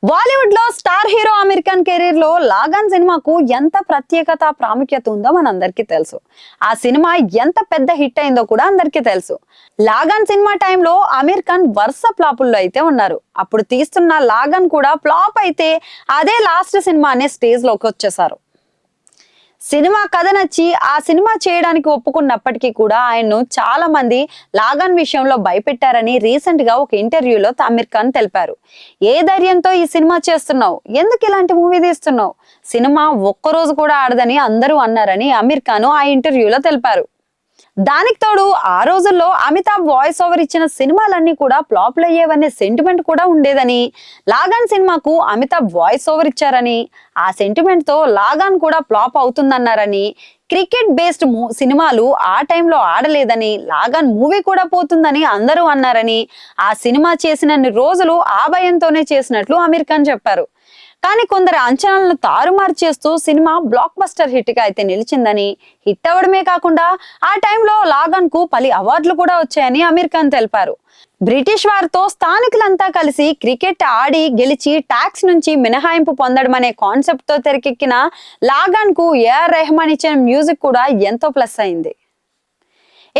బాలీవుడ్ లో star hero Aamir Khan career లో log on సినిమాకు ఎంత ప్రత్యేకత ప్రాముఖ్యత ఉందో మనందరికీ తెలుసు. ఆ సినిమా ఎంత పెద్ద హిట్ అయిందో కూడా అందరికీ తెలుసు. లాగాన్ సినిమా టైంలో ఆమీర్ ఖాన్ వరుస ఫ్లాపుల్లో అయితే ఉన్నారు. అప్పుడు తీస్తున్న లాగాన్ కూడా ఫ్లాప్ అయితే అదే లాస్ట్ సినిమా అనే స్టేజ్ లోకి వచ్చేసారు. సినిమా కథ నచ్చి ఆ సినిమా చేయడానికి ఒప్పుకున్నప్పటికీ కూడా ఆయన్ను చాలా మంది లాగాన్ విషయంలో భయపెట్టారని రీసెంట్ గా ఒక ఇంటర్వ్యూలో ఆమీర్ ఖాన్ తెలిపారు. ఏ ధైర్యంతో ఈ సినిమా చేస్తున్నావు, ఎందుకు ఇలాంటి మూవీ తీస్తున్నావు, సినిమా ఒక్కరోజు కూడా ఆడదని అందరూ అన్నారని ఆమీర్ ఖాన్ ఆ ఇంటర్వ్యూలో తెలిపారు. దానికి తోడు ఆ రోజుల్లో అమితాబ్ వాయిస్ ఓవర్ ఇచ్చిన సినిమాలన్నీ కూడా ఫ్లాప్లు అయ్యేవనే సెంటిమెంట్ కూడా ఉండేదని, లాగాన్ సినిమాకు అమితాబ్ వాయిస్ ఓవర్ ఇచ్చారని, ఆ సెంటిమెంట్ తో లాగాన్ కూడా ఫ్లాప్ అవుతుందన్నారని, క్రికెట్ బేస్డ్ సినిమాలు ఆ టైంలో ఆడలేదని, లాగాన్ మూవీ కూడా పోతుందని అందరూ అన్నారని, ఆ సినిమా చేసినన్ని రోజులు ఆ భయంతోనే చేసినట్లు ఆమీర్ ఖాన్ చెప్పారు. కానీ కొందరు అంచనాలను తారుమారు చేస్తూ సినిమా బ్లాక్ బస్టర్ హిట్ గా అయితే నిలిచిందని, హిట్ అవ్వడమే కాకుండా ఆ టైంలో లాగాన్ కు పలు అవార్డులు కూడా వచ్చాయని ఆమీర్ ఖాన్ తెలిపారు. బ్రిటిష్ వారితో స్థానికులంతా కలిసి క్రికెట్ ఆడి గెలిచి ట్యాక్స్ నుంచి మినహాయింపు పొందడం అనే కాన్సెప్ట్ తో తెరకెక్కిన లాగాన్ కు ఏఆర్ రెహమాన్ ఇచ్చిన మ్యూజిక్ కూడా ఎంతో ప్లస్ అయింది.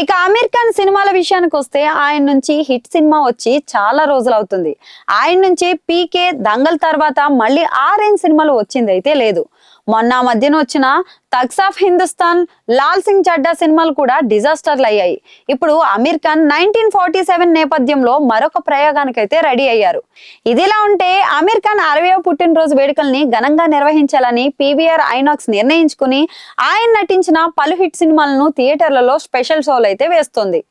ఇక ఆమీర్ ఖాన్ సినిమాల విషయానికి వస్తే ఆయన నుంచి హిట్ సినిమా వచ్చి చాలా రోజులు అవుతుంది. ఆయన నుంచి పీకే, దంగల్ తర్వాత మళ్ళీ ఆ రేంజ్ సినిమాలు వచ్చింది అయితే లేదు. మొన్న మధ్యన వచ్చిన థగ్స్ ఆఫ్ హిందుస్థాన్, లాల్ సింగ్ చడ్డా సినిమాలు కూడా డిజాస్టర్లు అయ్యాయి. ఇప్పుడు ఆమీర్ ఖాన్ 1947 నేపథ్యంలో మరొక ప్రయోగానికైతే రెడీ అయ్యారు. ఇదిలా ఉంటే ఆమీర్ ఖాన్ 60వ పుట్టినరోజు వేడుకల్ని ఘనంగా నిర్వహించాలని పీవీఆర్ ఐనాక్స్ నిర్ణయించుకుని ఆయన నటించిన పలు హిట్ సినిమాలను థియేటర్లలో స్పెషల్ షోలు అయితే వేస్తుంది.